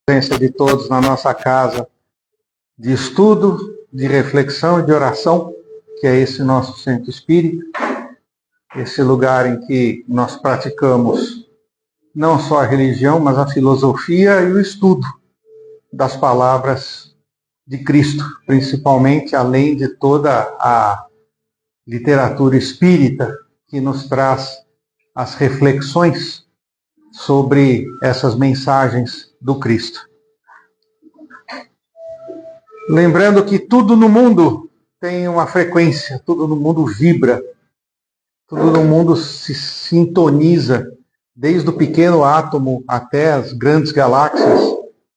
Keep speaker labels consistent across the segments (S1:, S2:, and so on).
S1: presença de todos na nossa casa de estudo, de reflexão e de oração, que é esse nosso centro espírita, esse lugar em que nós praticamos não só a religião, mas a filosofia e o estudo das palavras de Cristo, principalmente, além de toda a literatura espírita que nos traz as reflexões sobre essas mensagens do Cristo. Lembrando que tudo no mundo tem uma frequência, tudo no mundo vibra, tudo no mundo se sintoniza, desde o pequeno átomo até as grandes galáxias,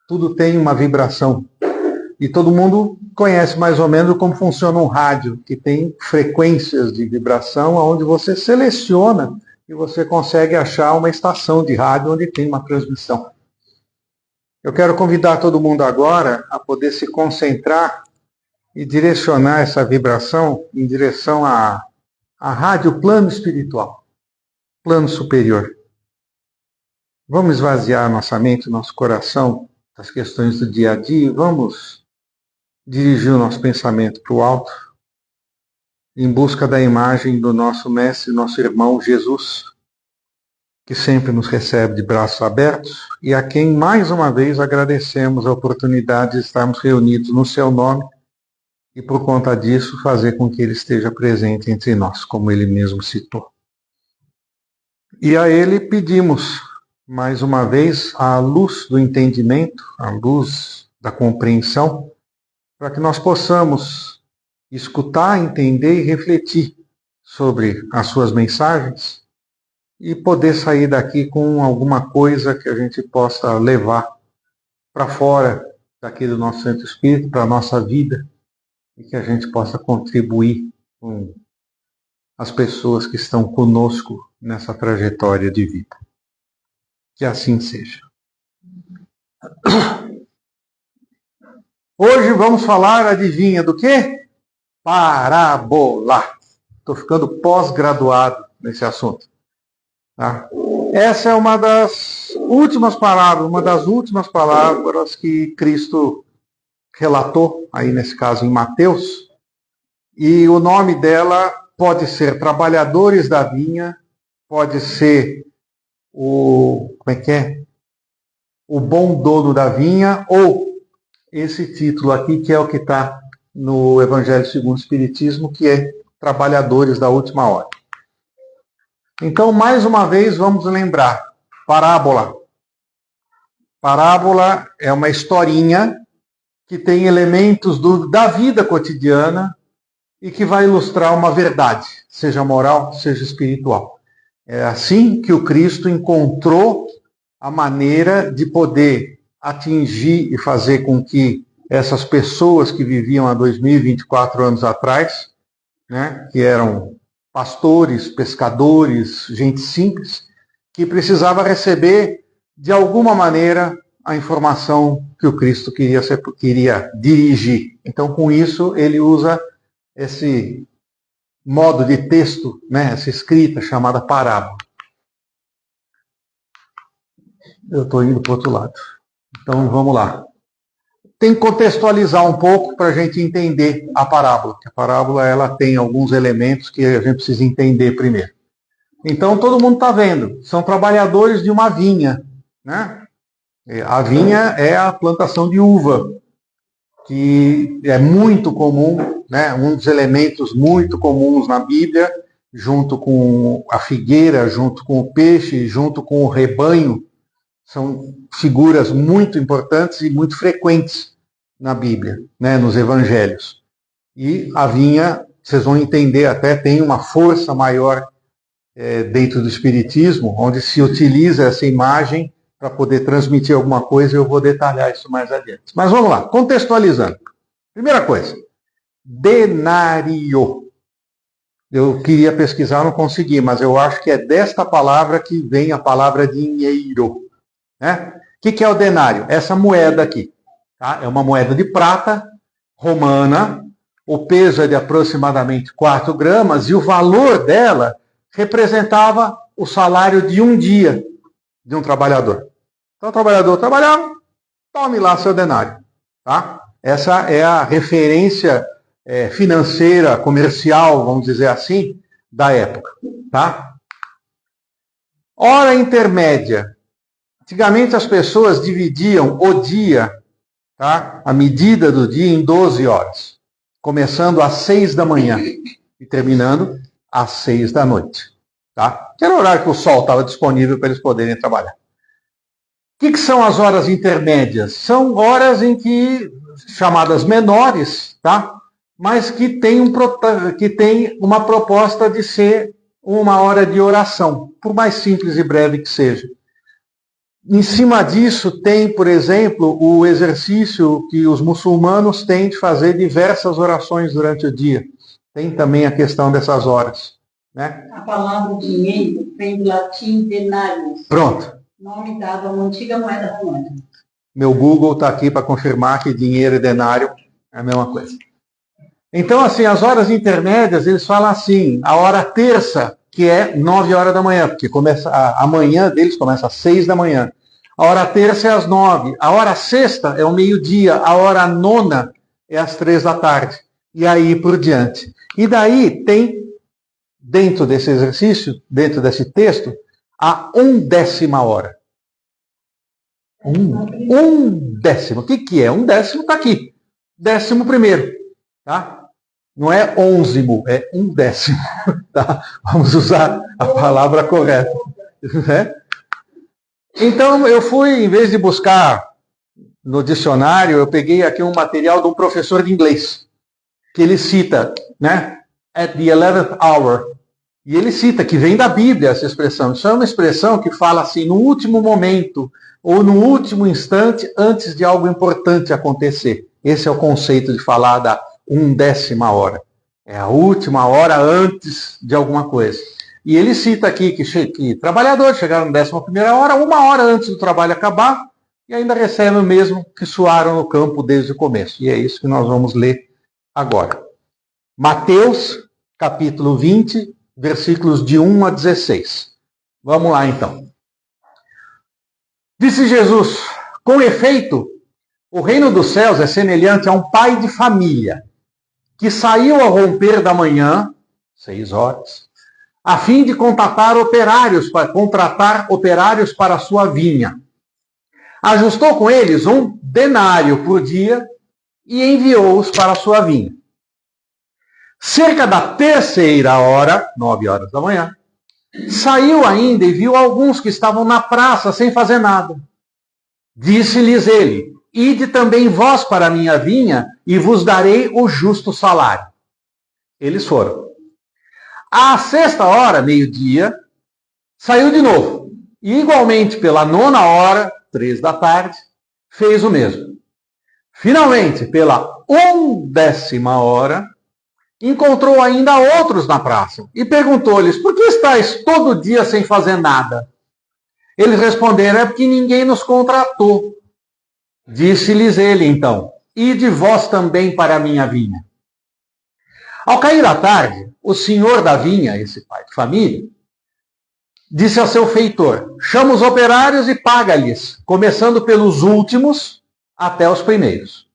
S1: tudo tem uma vibração. E todo mundo conhece mais ou menos como funciona um rádio, que tem frequências de vibração, onde você seleciona e você consegue achar uma estação de rádio onde tem uma transmissão. Eu quero convidar todo mundo agora a poder se concentrar e direcionar essa vibração em direção à rádio plano espiritual, plano superior. Vamos esvaziar nossa mente, nosso coração das questões do dia a dia e vamos dirigir o nosso pensamento para o alto, em busca da imagem do nosso mestre, nosso irmão Jesus, que sempre nos recebe de braços abertos e a quem mais uma vez agradecemos a oportunidade de estarmos reunidos no seu nome e por conta disso fazer com que ele esteja presente entre nós, como ele mesmo citou. E a ele pedimos mais uma vez a luz do entendimento, a luz da compreensão, para que nós possamos escutar, entender e refletir sobre as suas mensagens e poder sair daqui com alguma coisa que a gente possa levar para fora daqui do nosso centro espírita, para a nossa vida, e que a gente possa contribuir com as pessoas que estão conosco nessa trajetória de vida. Que assim seja. Hoje vamos falar, adivinha do quê? Parábola. Estou ficando pós-graduado nesse assunto. Tá? Essa é uma das últimas palavras que Cristo relatou, aí nesse caso em Mateus, e o nome dela pode ser Trabalhadores da Vinha, pode ser o bom dono da vinha, ou esse título aqui, que é o que está no Evangelho segundo o Espiritismo, que é Trabalhadores da Última Hora. Então, mais uma vez, vamos lembrar, parábola. Parábola é uma historinha que tem elementos da vida cotidiana e que vai ilustrar uma verdade, seja moral, seja espiritual. É assim que o Cristo encontrou a maneira de poder atingir e fazer com que essas pessoas que viviam há 2024 anos atrás, né, que eram pastores, pescadores, gente simples, que precisava receber de alguma maneira a informação que o Cristo queria dirigir. Então, com isso, ele usa esse modo de texto, né, essa escrita chamada parábola. Eu estou indo para o outro lado. Então, vamos lá. Tem que contextualizar um pouco para a gente entender a parábola. A parábola ela tem alguns elementos que a gente precisa entender primeiro. Então, todo mundo está vendo. São trabalhadores de uma vinha, né? A vinha é a plantação de uva, que é muito comum, né? Um dos elementos muito comuns na Bíblia, junto com a figueira, junto com o peixe, junto com o rebanho. São figuras muito importantes e muito frequentes na Bíblia, né, nos Evangelhos. E a vinha, vocês vão entender, até tem uma força maior dentro do Espiritismo, onde se utiliza essa imagem para poder transmitir alguma coisa, e eu vou detalhar isso mais adiante. Mas vamos lá, contextualizando. Primeira coisa, denário. Eu queria pesquisar, não consegui, mas eu acho que é desta palavra que vem a palavra dinheiro. Né? O que é o denário? Essa moeda aqui. Tá? É uma moeda de prata romana, o peso é de aproximadamente 4 gramas e o valor dela representava o salário de um dia de um trabalhador. Então o trabalhador trabalhava, tome lá seu denário. Tá? Essa é a referência financeira, comercial, vamos dizer assim, da época. Tá? Hora intermédia. Antigamente as pessoas dividiam o dia, tá? A medida do dia, em 12 horas. Começando às 6 da manhã e terminando às 6 da noite. Tá? Que era o horário que o sol estava disponível para eles poderem trabalhar. O que são as horas intermédias? São horas em que, chamadas menores, tá? Mas que tem uma proposta de ser uma hora de oração, por mais simples e breve que seja. Em cima disso tem, por exemplo, o exercício que os muçulmanos têm de fazer diversas orações durante o dia. Tem também a questão dessas horas. Né?
S2: A palavra dinheiro vem do latim denarius.
S1: Pronto.
S2: Nome dado a uma antiga moeda romana.
S1: Meu Google está aqui para confirmar que dinheiro e denário é a mesma coisa. Então, assim, as horas intermédias, eles falam assim, a hora terça, que é 9 horas da manhã, porque a manhã deles começa às 6 da manhã. A hora terça é às 9. A hora sexta é o meio-dia. A hora nona é às 3 da tarde. E aí por diante. E daí tem, dentro desse exercício, dentro desse texto, a 1/10 hora. Um décimo. O que é? 1/10 está aqui. 11º. Tá? Não é 11º, é 1/10. Tá? Vamos usar a palavra correta. Né? Então, eu fui, em vez de buscar no dicionário, eu peguei aqui um material de um professor de inglês, que ele cita, né? At the 11th hour. E ele cita que vem da Bíblia essa expressão. Isso é uma expressão que fala assim, no último momento, ou no último instante, antes de algo importante acontecer. Esse é o conceito de falar da 1/10 hora. É a última hora antes de alguma coisa. E ele cita aqui que trabalhadores chegaram na 11ª hora, 1 hora antes do trabalho acabar, e ainda recebem o mesmo que suaram no campo desde o começo. E é isso que nós vamos ler agora. Mateus, capítulo 20, versículos de 1 a 16. Vamos lá, então. Disse Jesus, com efeito, o reino dos céus é semelhante a um pai de família, que saiu ao romper da manhã, 6 horas, a fim de contratar operários para a sua vinha. Ajustou com eles 1 denário por dia e enviou-os para a sua vinha. Cerca da 3ª hora, 9 horas da manhã, saiu ainda e viu alguns que estavam na praça sem fazer nada. Disse-lhes ele, ide também vós para a minha vinha e vos darei o justo salário. Eles foram. À 6ª hora, meio-dia, saiu de novo. E igualmente pela 9ª hora, 3 da tarde, fez o mesmo. Finalmente, pela 1/10 hora, encontrou ainda outros na praça e perguntou-lhes, por que estáis todo dia sem fazer nada? Eles responderam, é porque ninguém nos contratou. Disse-lhes ele, então, ide vós também para a minha vinha. Ao cair da tarde, o senhor da vinha, esse pai de família, disse ao seu feitor, chama os operários e paga-lhes, começando pelos últimos até os primeiros.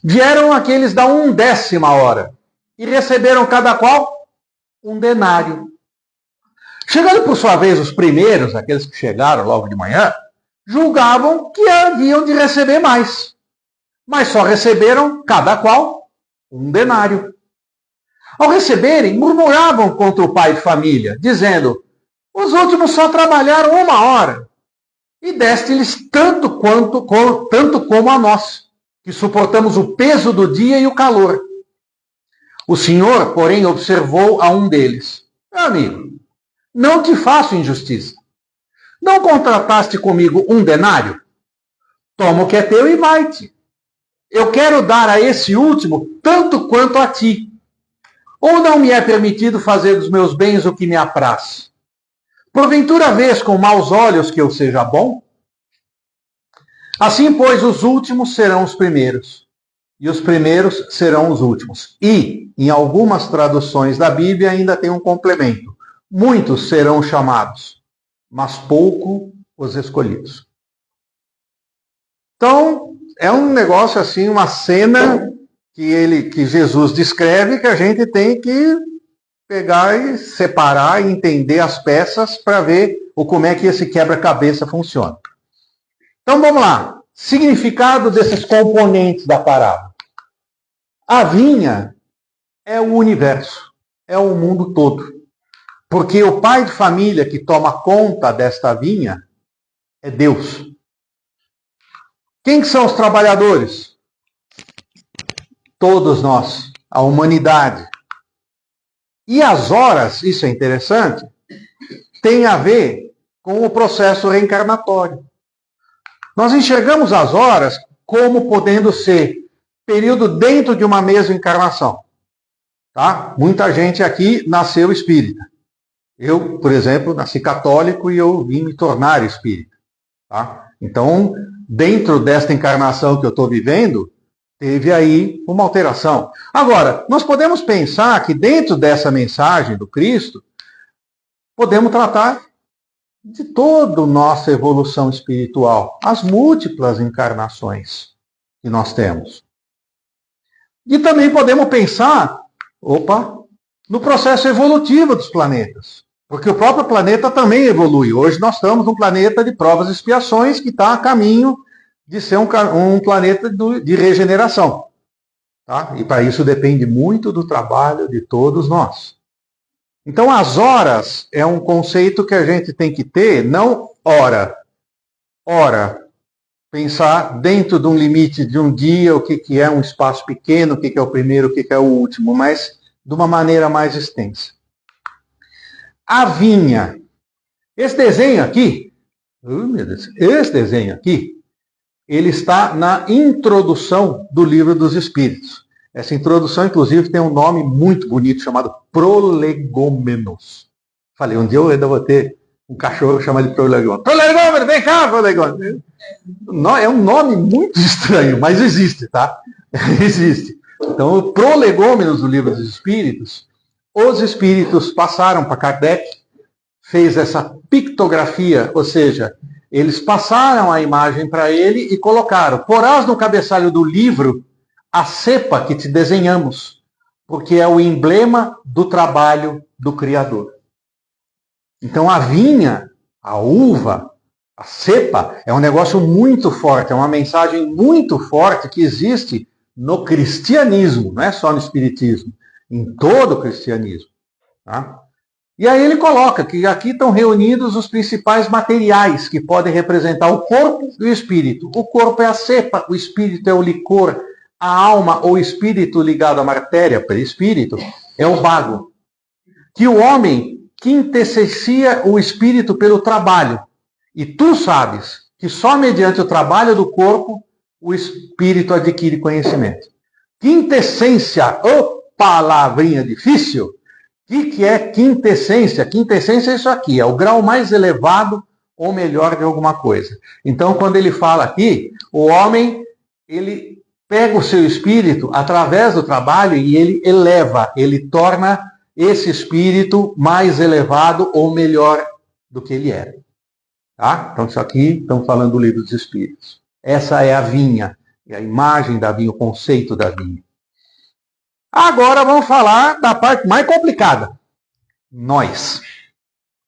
S1: Vieram aqueles da 1/10 hora e receberam cada qual 1 denário. Chegando por sua vez os primeiros, aqueles que chegaram logo de manhã, julgavam que haviam de receber mais, mas só receberam cada qual 1 denário. Ao receberem, murmuravam contra o pai de família, dizendo, os últimos só trabalharam 1 hora, e deste-lhes tanto como a nós, que suportamos o peso do dia e o calor. O senhor, porém, observou a um deles, meu amigo, não te faço injustiça. Não contrataste comigo 1 denário? Toma o que é teu e vai-te. Eu quero dar a esse último tanto quanto a ti. Ou não me é permitido fazer dos meus bens o que me apraz? Porventura vês com maus olhos que eu seja bom? Assim, pois, os últimos serão os primeiros, e os primeiros serão os últimos. E, em algumas traduções da Bíblia, ainda tem um complemento. Muitos serão chamados, mas pouco os escolhidos. Então, é um negócio assim, uma cena que Jesus descreve que a gente tem que pegar e separar e entender as peças para ver como é que esse quebra-cabeça funciona. Então vamos lá. Significado desses componentes da parábola. A vinha é o universo, é o mundo todo. Porque o pai de família que toma conta desta vinha é Deus. Quem que são os trabalhadores? Todos nós, a humanidade. E as horas, isso é interessante, tem a ver com o processo reencarnatório. Nós enxergamos as horas como podendo ser período dentro de uma mesma encarnação. Tá? Muita gente aqui nasceu espírita. Eu, por exemplo, nasci católico e eu vim me tornar espírita. Tá? Então, dentro desta encarnação que eu estou vivendo, teve aí uma alteração. Agora, nós podemos pensar que dentro dessa mensagem do Cristo, podemos tratar de toda a nossa evolução espiritual, as múltiplas encarnações que nós temos. E também podemos pensar, no processo evolutivo dos planetas. Porque o próprio planeta também evolui. Hoje nós estamos num planeta de provas e expiações que está a caminho de ser um planeta de regeneração. Tá? E para isso depende muito do trabalho de todos nós. Então as horas é um conceito que a gente tem que ter, não hora. Pensar dentro de um limite de um dia, o que é um espaço pequeno, o que é o primeiro, o que é o último, mas de uma maneira mais extensa. A vinha. Esse desenho aqui, ele está na introdução do Livro dos Espíritos. Essa introdução, inclusive, tem um nome muito bonito chamado Prolegômenos. Falei, um dia eu ainda vou ter um cachorro chamado de Prolegômenos. Prolegômenos, vem cá, Prolegômenos. É um nome muito estranho, mas existe, tá? Existe. Então, o Prolegômenos do Livro dos Espíritos, os espíritos passaram para Kardec, fez essa pictografia, ou seja, eles passaram a imagem para ele e colocaram, porás no cabeçalho do livro a cepa que te desenhamos, porque é o emblema do trabalho do Criador. Então a vinha, a uva, a cepa é um negócio muito forte, é uma mensagem muito forte que existe no cristianismo, não é só no espiritismo, em todo o cristianismo. Tá? E aí ele coloca que aqui estão reunidos os principais materiais que podem representar o corpo e o espírito. O corpo é a cepa, o espírito é o licor, a alma ou espírito ligado à matéria, perispírito, é o bago. Que o homem quintessencia o espírito pelo trabalho. E tu sabes que só mediante o trabalho do corpo o espírito adquire conhecimento. Quintessência, palavrinha difícil. O que é quintessência? Quintessência é isso aqui, é o grau mais elevado ou melhor de alguma coisa. Então, quando ele fala aqui, o homem, ele pega o seu espírito através do trabalho e ele eleva, ele torna esse espírito mais elevado ou melhor do que ele era. Tá? Então, isso aqui, estamos falando do Livro dos Espíritos. Essa é a vinha, é a imagem da vinha, o conceito da vinha. Agora vamos falar da parte mais complicada. Nós,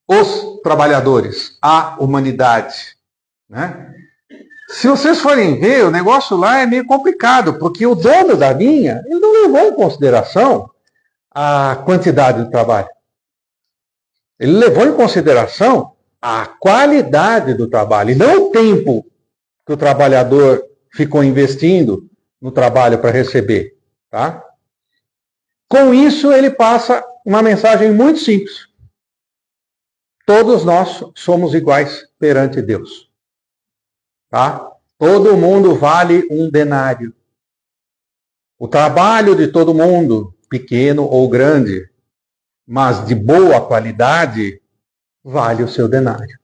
S1: os trabalhadores, a humanidade. Né? Se vocês forem ver, o negócio lá é meio complicado, porque o dono da vinha, ele não levou em consideração a quantidade do trabalho. Ele levou em consideração a qualidade do trabalho, e não o tempo que o trabalhador ficou investindo no trabalho para receber. Tá? Com isso, ele passa uma mensagem muito simples. Todos nós somos iguais perante Deus. Tá? Todo mundo vale um denário. O trabalho de todo mundo, pequeno ou grande, mas de boa qualidade, vale o seu denário.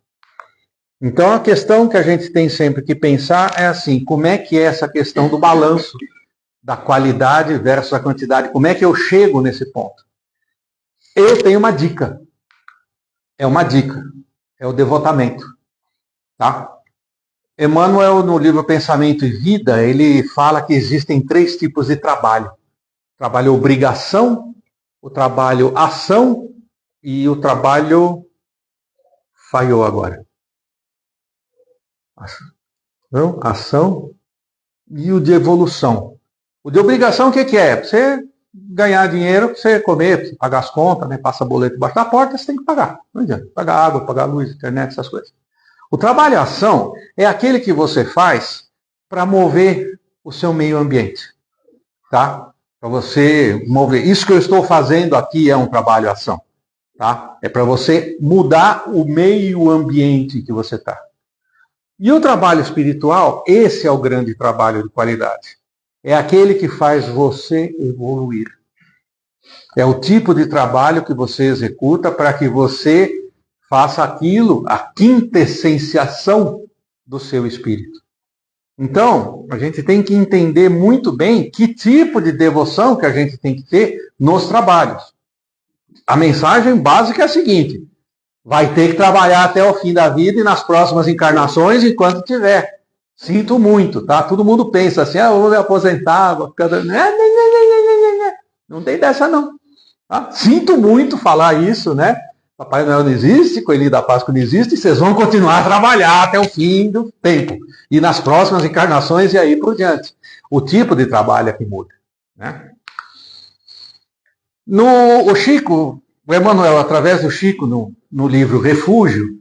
S1: Então, a questão que a gente tem sempre que pensar é assim, como é que é essa questão do balanço da qualidade versus a quantidade? Como é que eu chego nesse ponto? Eu tenho uma dica. É uma dica. É o devotamento. Tá? Emmanuel, no livro Pensamento e Vida, ele fala que existem 3 tipos de trabalho. O trabalho obrigação, o trabalho ação e o trabalho... Falhou agora. Não? Ação e o de evolução. O de obrigação, o que é? Você ganhar dinheiro, você comer, você pagar as contas, né? Passa boleto embaixo da porta, você tem que pagar. Não adianta. Pagar água, pagar luz, internet, essas coisas. O trabalho ação é aquele que você faz para mover o seu meio ambiente. Tá? Para você mover. Isso que eu estou fazendo aqui é um trabalho ação. Tá? É para você mudar o meio ambiente que você está. E o trabalho espiritual, esse é o grande trabalho de qualidade. É aquele que faz você evoluir. É o tipo de trabalho que você executa para que você faça aquilo, a quintessenciação do seu espírito. Então, a gente tem que entender muito bem que tipo de devoção que a gente tem que ter nos trabalhos. A mensagem básica é a seguinte: vai ter que trabalhar até o fim da vida e nas próximas encarnações enquanto tiver. Sinto muito, tá? Todo mundo pensa assim, eu vou me aposentar, vou ficar... Não tem dessa não. Tá? Sinto muito falar isso, né? Papai Noel não existe, Coelhinho da Páscoa não existe, e vocês vão continuar a trabalhar até o fim do tempo. E nas próximas encarnações e aí por diante. O tipo de trabalho é que muda. Né? O Chico, o Emmanuel, através do Chico, no livro Refúgio,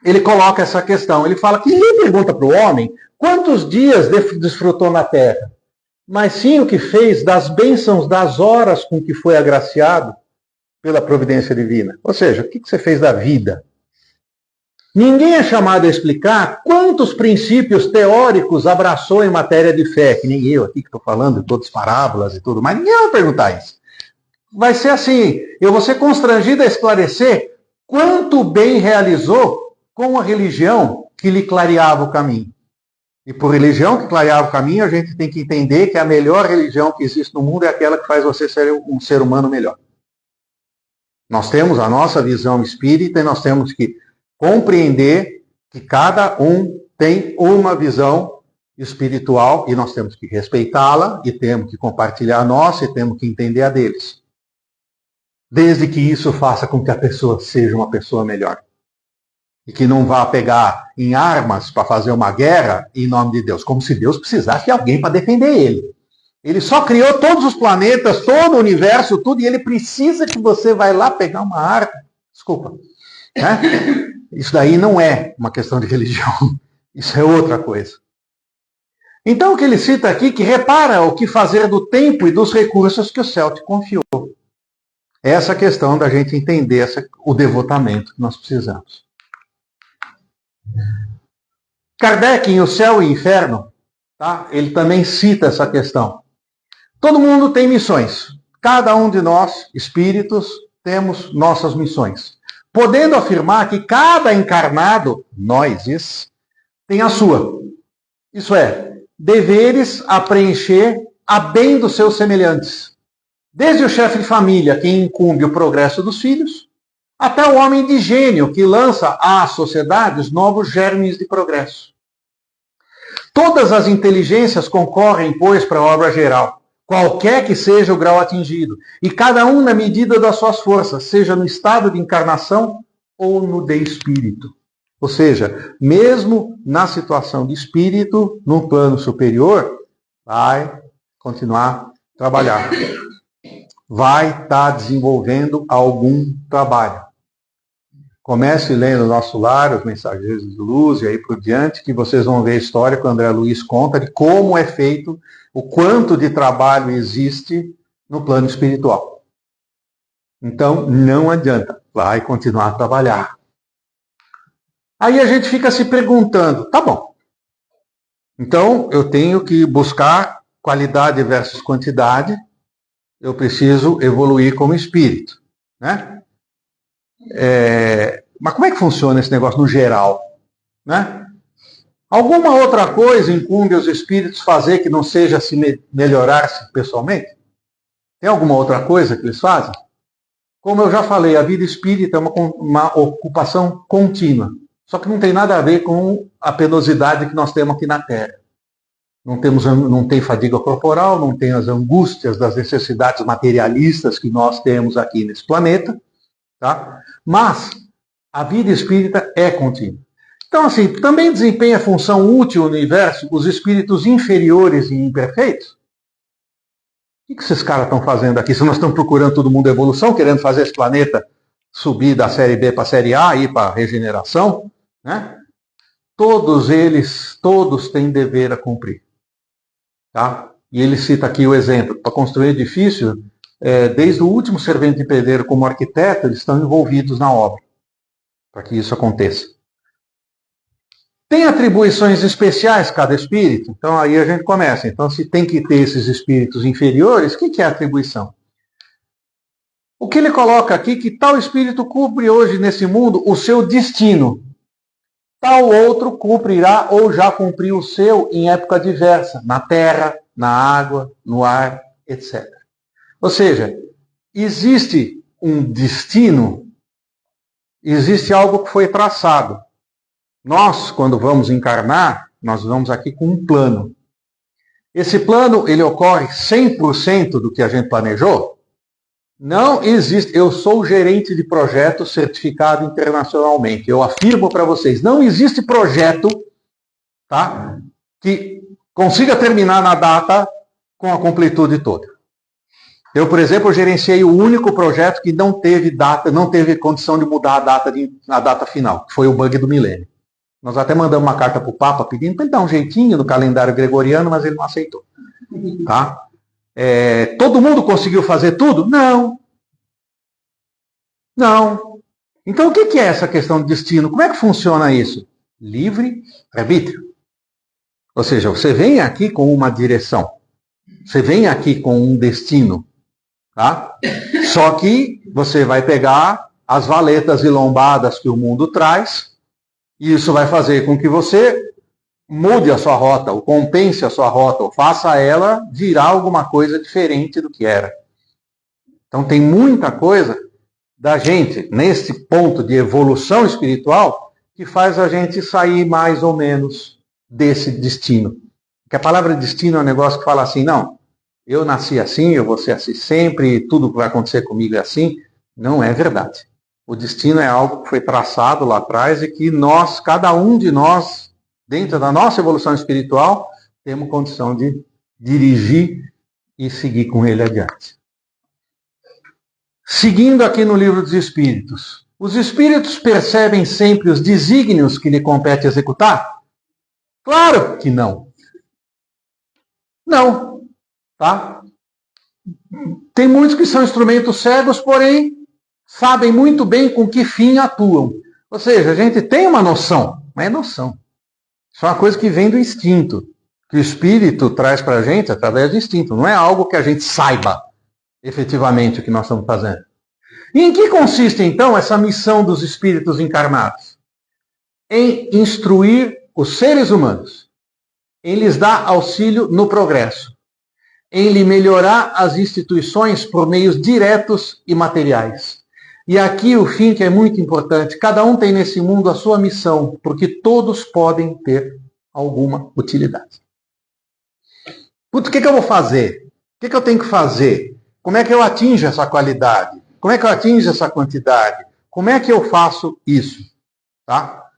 S1: ele coloca essa questão. Ele fala que ninguém pergunta para o homem quantos dias desfrutou na Terra, mas sim o que fez das bênçãos das horas com que foi agraciado pela providência divina. Ou seja, o que você fez da vida? Ninguém é chamado a explicar quantos princípios teóricos abraçou em matéria de fé, que nem eu aqui que estou falando de todas as parábolas e tudo, mas ninguém vai perguntar isso. Vai ser assim, eu vou ser constrangido a esclarecer quanto bem realizou com a religião que lhe clareava o caminho. E por religião que clareava o caminho, a gente tem que entender que a melhor religião que existe no mundo é aquela que faz você ser um ser humano melhor. Nós temos a nossa visão espírita e nós temos que compreender que cada um tem uma visão espiritual e nós temos que respeitá-la e temos que compartilhar a nossa e temos que entender a deles. Desde que isso faça com que a pessoa seja uma pessoa melhor. E que não vá pegar em armas para fazer uma guerra em nome de Deus, como se Deus precisasse de alguém para defender ele. Ele só criou todos os planetas, todo o universo, tudo, e ele precisa que você vá lá pegar uma arma. Desculpa. Né? Isso daí não é uma questão de religião. Isso é outra coisa. Então o que ele cita aqui, que repara o que fazer do tempo e dos recursos que o céu te confiou. É essa questão da gente entender o devotamento que nós precisamos. Kardec, em O Céu e o Inferno, tá? Ele também cita essa questão. Todo mundo tem missões. Cada um de nós, espíritos, temos nossas missões. Podendo afirmar que cada encarnado, nós, tem a sua. Isso é, deveres a preencher a bem dos seus semelhantes. Desde o chefe de família, que incumbe o progresso dos filhos, até o homem de gênio, que lança às sociedades novos germes de progresso. Todas as inteligências concorrem, pois, para a obra geral, qualquer que seja o grau atingido, e cada um na medida das suas forças, seja no estado de encarnação ou no de espírito. Ou seja, mesmo na situação de espírito, no plano superior, vai continuar a trabalhar. Vai estar desenvolvendo algum trabalho. Comece lendo Nosso Lar, Os Mensageiros de Luz e aí por diante, que vocês vão ver a história que o André Luiz conta de como é feito, o quanto de trabalho existe no plano espiritual. Então, não adianta, vai continuar a trabalhar. Aí a gente fica se perguntando, tá bom, então eu tenho que buscar qualidade versus quantidade, eu preciso evoluir como espírito, né? Mas como é que funciona esse negócio no geral? Né? Alguma outra coisa incumbe os espíritos fazer que não seja se melhorar-se pessoalmente? Tem alguma outra coisa que eles fazem? Como eu já falei, a vida espírita é uma ocupação contínua. Só que não tem nada a ver com a penosidade que nós temos aqui na Terra. Não tem fadiga corporal, não tem as angústias das necessidades materialistas que nós temos aqui nesse planeta, tá? Mas a vida espírita é contínua. Então, assim, também desempenha função útil no universo os espíritos inferiores e imperfeitos? O que esses caras estão fazendo aqui? Se nós estamos procurando todo mundo evolução, querendo fazer esse planeta subir da série B para a série A, ir para a regeneração, né? Todos têm dever a cumprir. Tá? E ele cita aqui o exemplo. Para construir edifício, desde o último servente de pedreiro como arquiteto, eles estão envolvidos na obra, para que isso aconteça. Tem atribuições especiais cada espírito? Então aí a gente começa. Então, se tem que ter esses espíritos inferiores, o que é atribuição? O que ele coloca aqui, que tal espírito cumpre hoje nesse mundo o seu destino. Tal outro cumprirá ou já cumpriu o seu em época diversa, na terra, na água, no ar, etc. Ou seja, existe um destino, existe algo que foi traçado. Nós, quando vamos encarnar, nós vamos aqui com um plano. Esse plano, ele ocorre 100% do que a gente planejou? Não existe. Eu sou gerente de projeto certificado internacionalmente. Eu afirmo para vocês, não existe projeto, tá, que consiga terminar na data com a completude toda. Eu, por exemplo, gerenciei o único projeto que não teve data, não teve condição de mudar a data final, que foi o bug do milênio. Nós até mandamos uma carta para o Papa pedindo para ele dar um jeitinho no calendário gregoriano, mas ele não aceitou. Tá? Todo mundo conseguiu fazer tudo? Não. Não. Então o que é essa questão de destino? Como é que funciona isso? Livre arbítrio. Ou seja, você vem aqui com uma direção. Você vem aqui com um destino. Tá? Só que você vai pegar as valetas e lombadas que o mundo traz, e isso vai fazer com que você mude a sua rota, ou compense a sua rota, ou faça ela virar alguma coisa diferente do que era. Então tem muita coisa da gente, nesse ponto de evolução espiritual, que faz a gente sair mais ou menos desse destino. Porque a palavra destino é um negócio que fala assim, não, eu nasci assim, eu vou ser assim sempre, tudo que vai acontecer comigo é assim. Não é verdade. O destino é algo que foi traçado lá atrás e que nós, cada um de nós, dentro da nossa evolução espiritual, temos condição de dirigir e seguir com ele adiante. Seguindo aqui no Livro dos Espíritos, os espíritos percebem sempre os desígnios que lhe compete executar? Claro que não. Não. Tá? Tem muitos que são instrumentos cegos, porém sabem muito bem com que fim atuam. Ou seja, a gente tem uma noção, mas é noção. Isso é uma coisa que vem do instinto, que o espírito traz para a gente através do instinto. Não é algo que a gente saiba efetivamente o que nós estamos fazendo. E em que consiste, então, essa missão dos espíritos encarnados? Em instruir os seres humanos, em lhes dar auxílio no progresso, em lhe melhorar as instituições por meios diretos e materiais. E aqui o fim que é muito importante, cada um tem nesse mundo a sua missão, porque todos podem ter alguma utilidade. Putz, o que eu vou fazer? O que eu tenho que fazer? Como é que eu atinjo essa qualidade? Como é que eu atinjo essa quantidade? Como é que eu faço isso? Tá?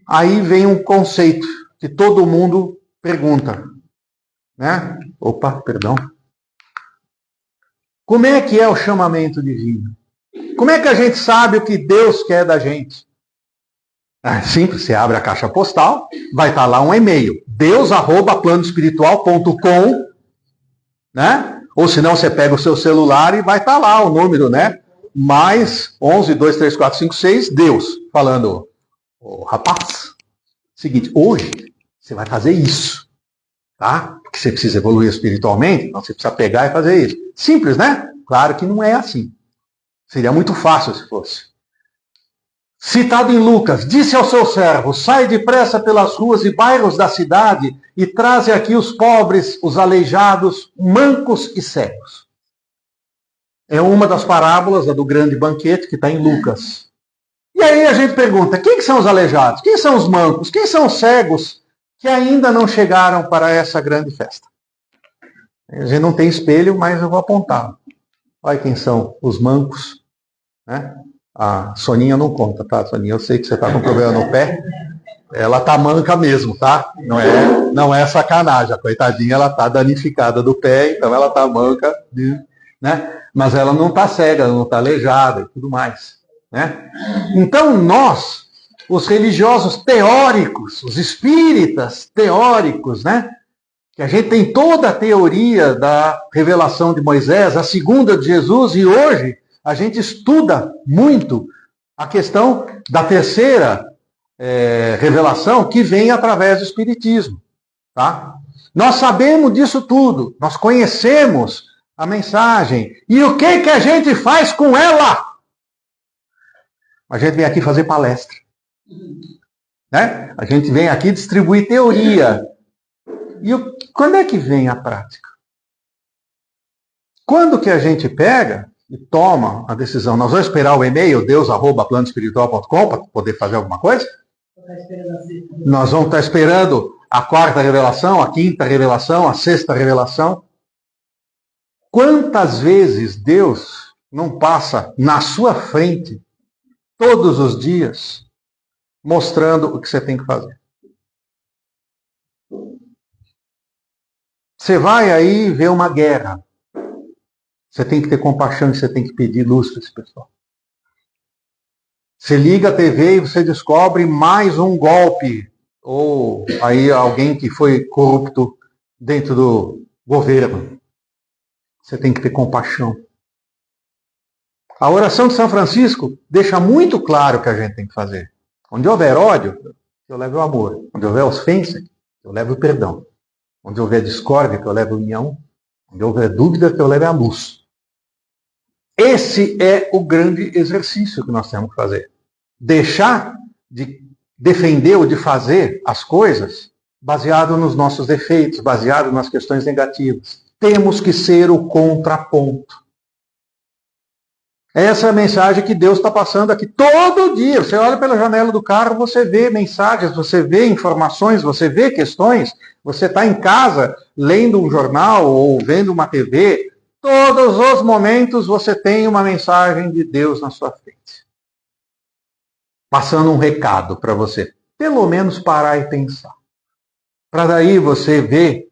S1: Aí vem um conceito que todo mundo pergunta. Né? Opa, perdão. Como é que é o chamamento divino? Como é que a gente sabe o que Deus quer da gente? É simples, você abre a caixa postal, vai estar lá um e-mail, deus@planoespiritual.com, né? Ou senão você pega o seu celular e vai estar lá o número, né? Mais 11 2 3 4 5 6, Deus, falando, rapaz, seguinte, hoje você vai fazer isso, tá? Porque você precisa evoluir espiritualmente, então você precisa pegar e fazer isso. Simples, né? Claro que não é assim. Seria muito fácil se fosse. Citado em Lucas, disse ao seu servo, sai depressa pelas ruas e bairros da cidade e traze aqui os pobres, os aleijados, mancos e cegos. É uma das parábolas, a do grande banquete, que está em Lucas. E aí a gente pergunta, quem que são os aleijados? Quem são os mancos? Quem são os cegos que ainda não chegaram para essa grande festa? A gente não tem espelho, mas eu vou apontar. Olha quem são os mancos, né? A Soninha não conta, tá? Soninha, eu sei que você está com problema no pé. Ela tá manca mesmo, tá? Não é sacanagem. A coitadinha, ela tá danificada do pé, então ela tá manca, né? Mas ela não tá cega, ela não tá aleijada e tudo mais, né? Então nós, os religiosos teóricos, os espíritas teóricos, né? Que a gente tem toda a teoria da revelação de Moisés, a segunda de Jesus, e hoje a gente estuda muito a questão da terceira revelação que vem através do Espiritismo. Tá? Nós sabemos disso tudo, nós conhecemos a mensagem. E o que, que a gente faz com ela? A gente vem aqui fazer palestra. Né? A gente vem aqui distribuir teoria. E quando é que vem a prática? Quando que a gente pega e toma a decisão? Nós vamos esperar o e-mail deus@planoespiritual.com para poder fazer alguma coisa? Nós vamos estar esperando a quarta revelação, a quinta revelação, a sexta revelação. Quantas vezes Deus não passa na sua frente, todos os dias, mostrando o que você tem que fazer? Você vai aí ver uma guerra. Você tem que ter compaixão e você tem que pedir luz para esse pessoal. Você liga a TV e você descobre mais um golpe, ou aí alguém que foi corrupto dentro do governo. Você tem que ter compaixão. A oração de São Francisco deixa muito claro o que a gente tem que fazer. Onde houver ódio, que eu leve o amor. Onde houver ofensa, que eu leve o perdão. Onde houver discórdia, que eu leve a união. Onde houver dúvida, que eu leve a luz. Esse é o grande exercício que nós temos que fazer. Deixar de defender ou de fazer as coisas baseado nos nossos defeitos, baseado nas questões negativas. Temos que ser o contraponto. Essa é a mensagem que Deus está passando aqui todo dia. Você olha pela janela do carro, você vê mensagens, você vê informações, você vê questões. Você está em casa lendo um jornal ou vendo uma TV. Todos os momentos você tem uma mensagem de Deus na sua frente. Passando um recado para você. Pelo menos parar e pensar. Para daí você ver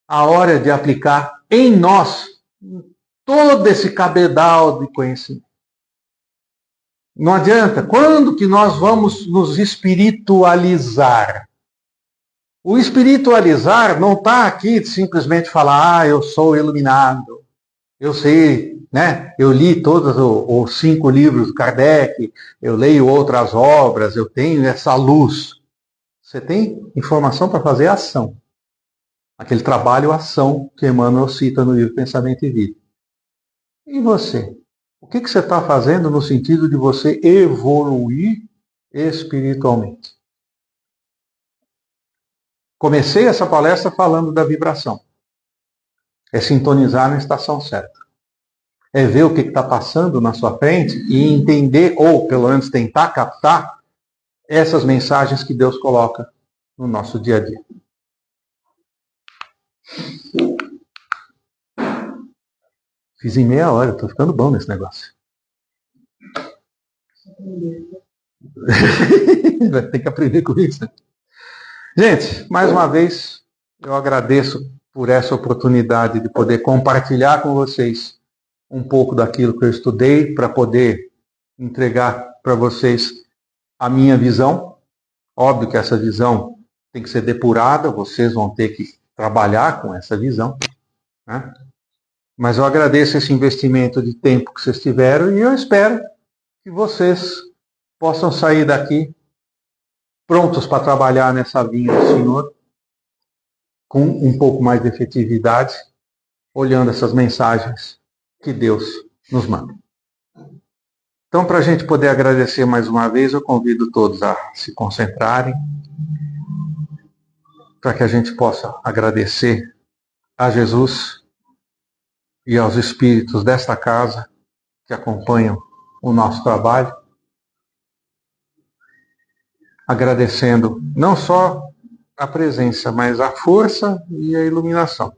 S1: a hora de aplicar em nós todo esse cabedal de conhecimento. Não adianta. Quando que nós vamos nos espiritualizar? O espiritualizar não está aqui de simplesmente falar, eu sou iluminado. Eu sei, né? Eu li todos os 5 livros do Kardec, eu leio outras obras, eu tenho essa luz. Você tem informação para fazer ação. Aquele trabalho-ação que Emmanuel cita no livro Pensamento e Vida. E você? O que você está fazendo no sentido de você evoluir espiritualmente? Comecei essa palestra falando da vibração. É sintonizar na estação certa. É ver o que está passando na sua frente e entender, ou pelo menos tentar captar, essas mensagens que Deus coloca no nosso dia a dia. Fiz em meia hora, estou ficando bom nesse negócio. Vai ter que aprender com isso. Gente, mais uma vez, eu agradeço por essa oportunidade de poder compartilhar com vocês um pouco daquilo que eu estudei para poder entregar para vocês a minha visão. Óbvio que essa visão tem que ser depurada, vocês vão ter que trabalhar com essa visão, né? Mas eu agradeço esse investimento de tempo que vocês tiveram e eu espero que vocês possam sair daqui prontos para trabalhar nessa vinha do Senhor com um pouco mais de efetividade, olhando essas mensagens que Deus nos manda. Então, para a gente poder agradecer mais uma vez, eu convido todos a se concentrarem, para que a gente possa agradecer a Jesus e aos espíritos desta casa que acompanham o nosso trabalho. agradecendo não só a presença, mas a força e a iluminação.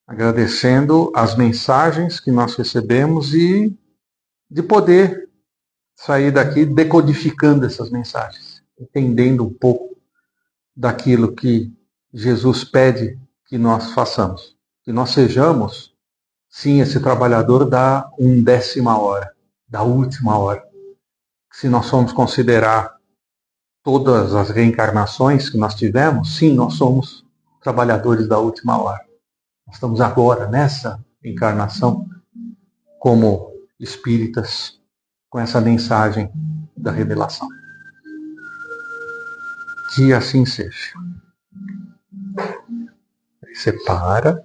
S1: Agradecendo as mensagens que nós recebemos e de poder sair daqui decodificando essas mensagens, entendendo um pouco daquilo que Jesus pede que nós façamos. Que nós sejamos, sim, esse trabalhador da 1/10 hora, da última hora. Se nós formos considerar todas as reencarnações que nós tivemos, sim, nós somos trabalhadores da última hora. Nós estamos agora nessa encarnação como espíritas com essa mensagem da revelação. Que assim seja. Aí você para.